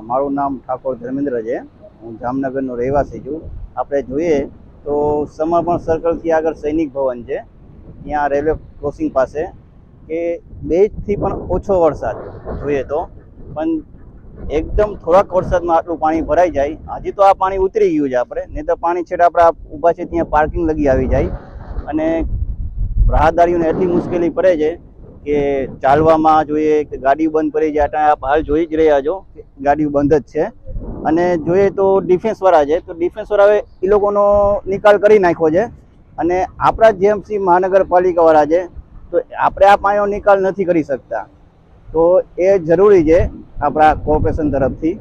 મારું નામ ઠાકોર ધર્મેન્દ્ર છે। હું જામનગરનો રહેવાસી છું। આપણે જોઈએ તો સમર્પણ સર્કલથી આગળ સૈનિક ભવન છે, ત્યાં રેલવે ક્રોસિંગ પાસે કે 2 ઇંચથી પણ ઓછો વરસાદ જોઈએ તો પણ એકદમ થોડાક વરસાદમાં આટલું પાણી ભરાઈ જાય। હજી તો આ પાણી ઉતરી ગયું છે આપણે, નહીં તો પાણી છેડા આપણે ઊભા છે ત્યાં પાર્કિંગ લગી આવી જાય અને રાહદારીઓને એટલી મુશ્કેલી પડે છે કે ચાલવામાં જોઈએ કે ગાડી બંધ પડી જાય। આપ હાલ જોઈ જ રહ્યા છો ગાડીઓ બંધ જ છે। અને જોઈએ તો ડિફેન્સવાળા છે, તો ડિફેન્સવાળાએ એ લોકોનો નિકાલ કરી નાખ્યો છે અને આપણા જેએમસી મહાનગરપાલિકાવાળા છે તો આપણે આ પાણીનો નિકાલ નથી કરી શકતા। તો એ જરૂરી છે આપણા કોર્પોરેશન તરફથી।